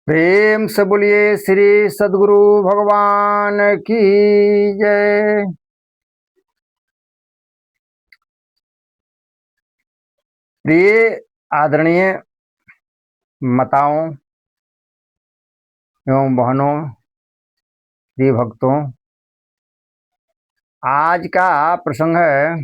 प्रेम से बोलिए श्री सद्गुरु भगवान की जय। प्रिय आदरणीय माताओं एवं बहनों, प्रिय भक्तों, आज का प्रसंग है।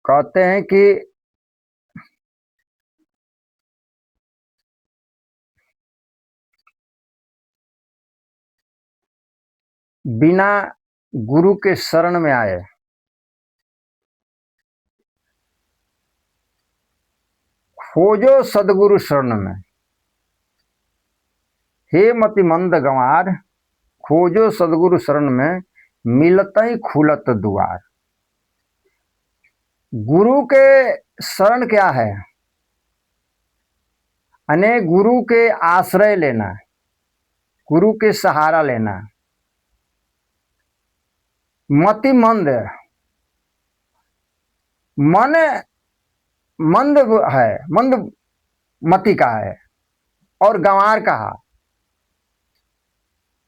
कहते हैं कि बिना गुरु के शरण में आए खोजो सदगुरु शरण में। हे मति मंद गंवार, खोजो सदगुरु शरण में, मिलतई खुलत दुआर। गुरु के शरण क्या है? अने गुरु के आश्रय लेना, गुरु के सहारा लेना। मति मंद, मन मंद है, मंद मति का है और गंवार कहा।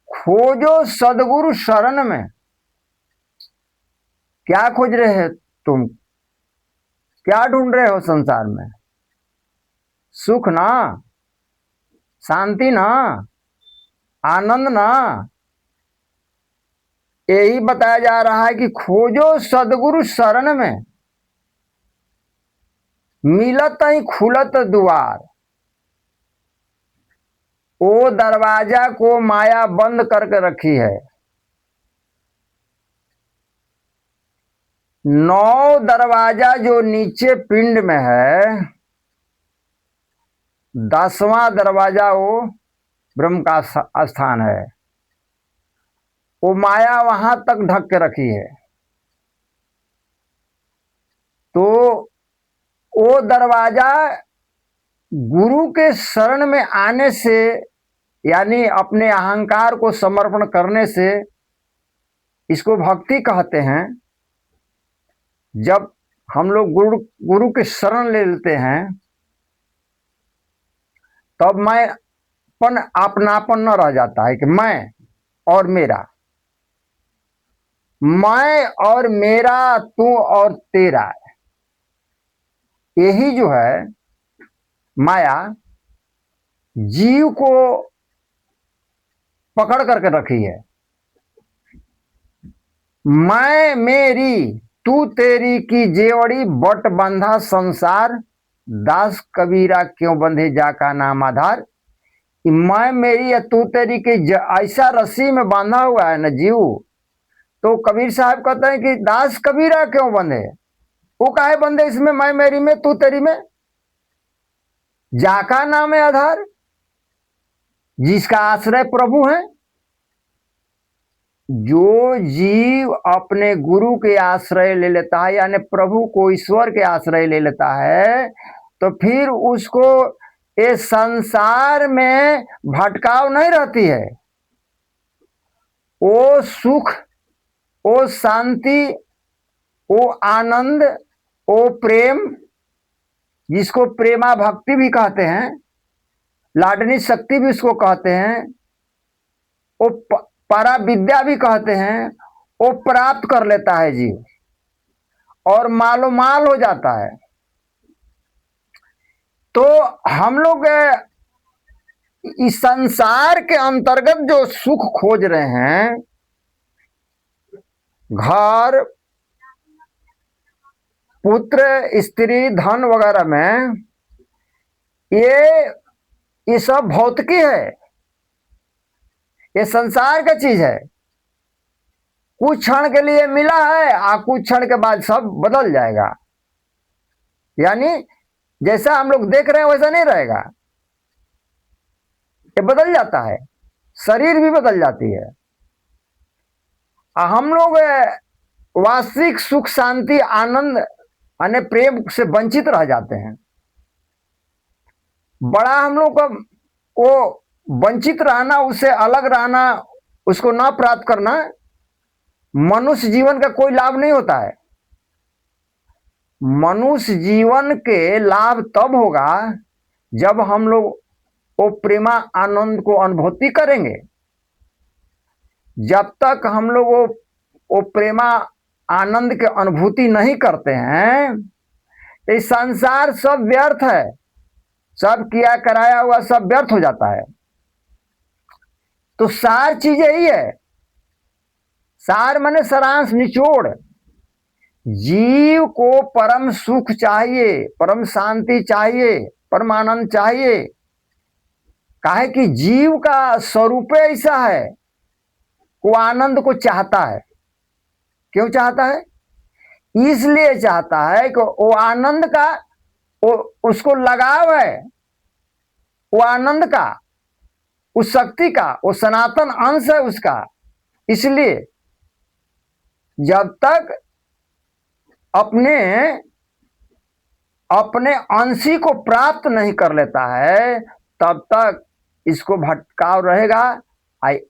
खोजो सदगुरु शरण में। क्या खोज रहे हो तुम? क्या ढूंढ रहे हो संसार में? सुख ना, शांति ना, आनंद ना? यही बताया जा रहा है कि खोजो सदगुरु शरण में, मिलत ही खुलत द्वार। वो दरवाजा को माया बंद करके रखी है। 9 दरवाजा जो नीचे पिंड में है, 10वां दरवाजा वो ब्रह्म का स्थान है। वो माया वहां तक ढक के रखी है। तो वो दरवाजा गुरु के शरण में आने से, यानी अपने अहंकार को समर्पण करने से, इसको भक्ति कहते हैं। जब हम लोग गुरु के शरण ले लेते हैं, तब मैं अपनापन न रह जाता है कि मैं और मेरा, मैं और मेरा, तू और तेरा। यही जो है माया जीव को पकड़ करके रखी है। मैं मेरी तू तेरी की जेवड़ी, बट बंधा संसार, दास कबीरा क्यों बंधे जाका नाम आधार। मैं मेरी या तू तेरी के ऐसा रस्सी में बांधा हुआ है ना जीव। तो कबीर साहब कहते हैं कि दास कबीरा क्यों बंधे? वो काहे बंधे इसमें, मैं मेरी में, तू तेरी में? जाका नाम है आधार, जिसका आश्रय प्रभु है। जो जीव अपने गुरु के आश्रय ले लेता है, यानी प्रभु को, ईश्वर के आश्रय ले लेता है, तो फिर उसको इस संसार में भटकाव नहीं रहती है। वो सुख, वो शांति, वो आनंद, वो प्रेम, जिसको प्रेमा भक्ति भी कहते हैं, लाडनी शक्ति भी उसको कहते हैं, वो परा विद्या भी कहते हैं, वो प्राप्त कर लेता है जीव और मालो माल हो जाता है। तो हम लोग इस संसार के अंतर्गत जो सुख खोज रहे हैं, घर, पुत्र, स्त्री, धन वगैरह में, ये सब भौतिकी है। ये संसार का चीज है। कुछ क्षण के लिए मिला है और कुछ क्षण के बाद सब बदल जाएगा। यानी जैसा हम लोग देख रहे हैं वैसा नहीं रहेगा, ये बदल जाता है। शरीर भी बदल जाती है। हम लोग वास्तविक सुख, शांति, आनंद यानी प्रेम से वंचित रह जाते हैं। बड़ा हम लोग का वो वंचित रहना, उससे अलग रहना, उसको ना प्राप्त करना, मनुष्य जीवन का कोई लाभ नहीं होता है। मनुष्य जीवन के लाभ तब होगा जब हम लोग वो प्रेमा आनंद को अनुभूति करेंगे, जब तक हम लोग वो प्रेमा आनंद की अनुभूति नहीं करते हैं, ये संसार सब व्यर्थ है, सब किया कराया हुआ सब व्यर्थ हो जाता है। तो सार चीज यही है, सार माने सारांश, निचोड़। जीव को परम सुख चाहिए, परम शांति चाहिए, परम आनंद चाहिए। काहे कि जीव का स्वरूप ऐसा है, वो आनंद को चाहता है। क्यों चाहता है? इसलिए चाहता है कि वो आनंद का वो उसको लगाव है, वो आनंद का, उस शक्ति का, वो सनातन अंश है उसका। इसलिए जब तक अपने अपने अंशी को प्राप्त नहीं कर लेता है, तब तक इसको भटकाव रहेगा,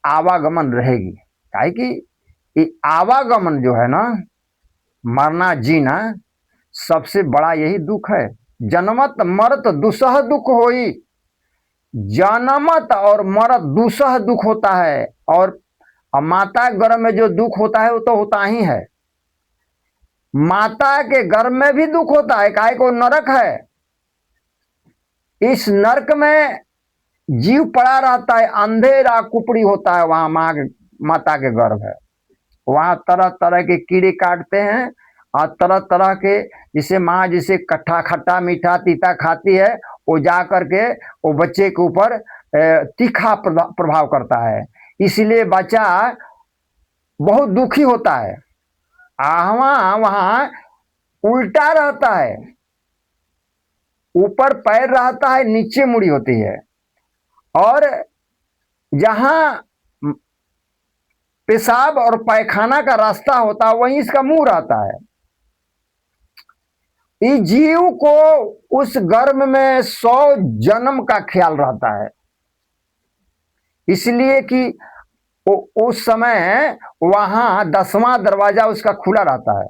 आवागमन रहेगी। काहे कि ये आवागमन जो है ना, मरना जीना, सबसे बड़ा यही दुख है। जन्मत मरत दुसह दुख होई, जन्मत और मरत दुसह दुख होता है। और माता गर्भ में जो दुख होता है वो तो होता ही है। माता के गर्भ में भी दुख होता है, काहे को नरक है। इस नरक में जीव पड़ा रहता है, अंधेरा कुपड़ी होता है, वहां माता के गर्भ है। वहां तरह तरह के कीड़े काटते हैं और तरह तरह के, जिसे माँ जिसे कट्ठा खट्टा मीठा तीता खाती है, वो जा करके वो बच्चे के ऊपर तीखा प्रभाव करता है। इसलिए बच्चा बहुत दुखी होता है। वहां उल्टा रहता है, ऊपर पैर रहता है, नीचे मुड़ी होती है। और जहां पेशाब और पैखाना का रास्ता होता है, वहीं इसका मुंह रहता है। इस जीव को उस गर्भ में 100 जन्म का ख्याल रहता है। इसलिए कि उस समय वहां 10वां दरवाजा उसका खुला रहता है।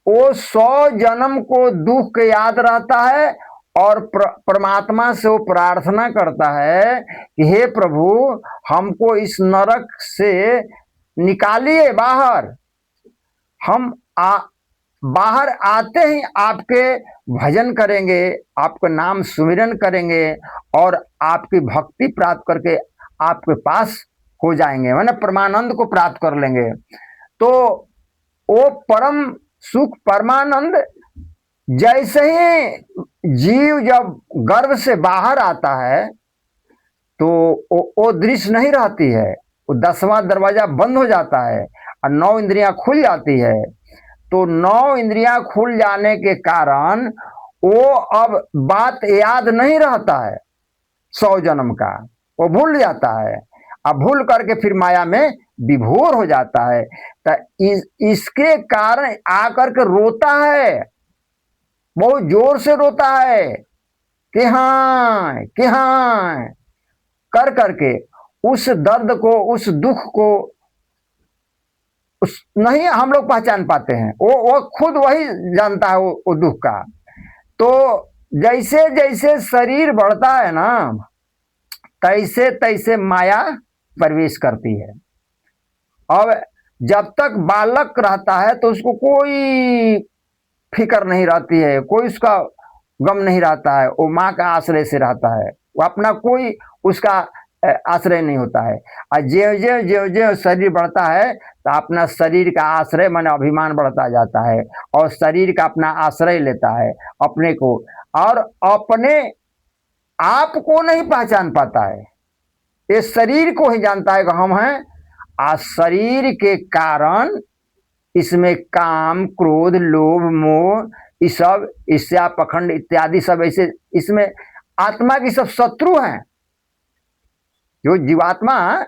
वो 100 जन्म को दुख के याद रहता है और परमात्मा से वो प्रार्थना करता है कि हे प्रभु, हमको इस नरक से निकालिए बाहर। हम बाहर आते ही आपके भजन करेंगे, आपका नाम सुमिरन करेंगे और आपकी भक्ति प्राप्त करके आपके पास हो जाएंगे, माने परमानंद को प्राप्त कर लेंगे। तो वो परम सुख परमानंद जैसे ही जीव जब गर्भ से बाहर आता है, तो वो दृश्य नहीं रहती है, वो 10वां दरवाजा बंद हो जाता है और 9 इंद्रियां खुल जाती है। तो 9 इंद्रियां खुल जाने के कारण वो अब बात याद नहीं रहता है 100 जन्म का, वो भूल जाता है। अब भूल करके फिर माया में विभोर हो जाता है। तो इसके कारण आकर के रोता है, बहुत जोर से रोता है कि हाँ कर करके उस दर्द को, उस दुख को नहीं हम लोग पहचान पाते हैं। वो खुद वही जानता है वो दुख का। तो जैसे जैसे शरीर बढ़ता है ना, तैसे तैसे माया प्रवेश करती है। अब जब तक बालक रहता है तो उसको कोई फिक्र नहीं रहती है, कोई उसका गम नहीं रहता है, वो माँ का आश्रय से रहता है, वो अपना कोई उसका आश्रय नहीं होता है। और ज्यो ज्यो ज्यो ज्यो शरीर बढ़ता है तो अपना शरीर का आश्रय माने अभिमान बढ़ता जाता है और शरीर का अपना आश्रय लेता है अपने को, और अपने आप को नहीं पहचान पाता है। ये शरीर को ही जानता है कि हम हैं। आ शरीर के कारण इसमें काम, क्रोध, लोभ, मोह, ये सब, ईर्ष्या, पखंड इत्यादि सब ऐसे इसमें आत्मा की सब शत्रु हैं। जो जीवात्मा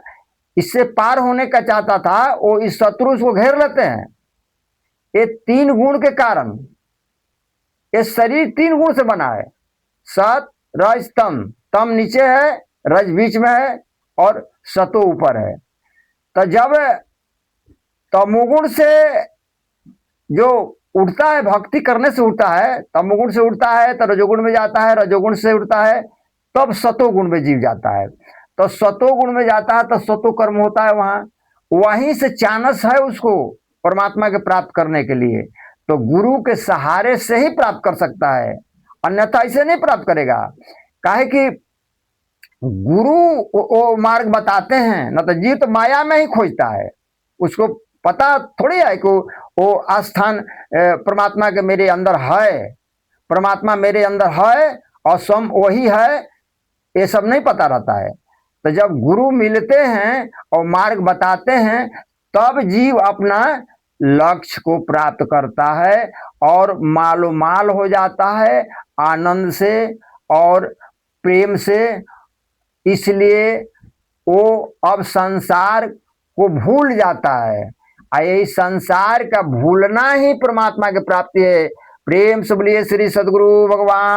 इससे पार होने का चाहता था, वो इस शत्रु को घेर लेते हैं। ये 3 गुण के कारण ये शरीर 3 गुण से बना है, सत, रज, तम। तम नीचे है, रज बीच में है और सतो ऊपर है। तो जब तमोगुण से जो उठता है, भक्ति करने से उठता है, तमोगुण से उठता है तो रजोगुण में जाता है, रजोगुण से उठता है तब सतोगुण में जीव जाता है। तो सतोगुण में जाता है तो सतो कर्म होता है वहां, वहीं से चानस है उसको परमात्मा के प्राप्त करने के लिए। तो गुरु के सहारे से ही प्राप्त कर सकता है, अन्यथा इसे नहीं प्राप्त करेगा। काहे कि गुरु वो मार्ग बताते हैं, न तो जीव तो माया में ही खोजता है, उसको पता थोड़ी है कि वो आस्थान परमात्मा के मेरे अंदर है, परमात्मा मेरे अंदर है और स्वयं वही है, ये सब नहीं पता रहता है। तो जब गुरु मिलते हैं और मार्ग बताते हैं तब जीव अपना लक्ष्य को प्राप्त करता है और मालो माल हो जाता है आनंद से और प्रेम से। इसलिए वो अब संसार को भूल जाता है, यही संसार का भूलना ही परमात्मा की प्राप्ति है। प्रेम से बोलिए श्री सदगुरु भगवान।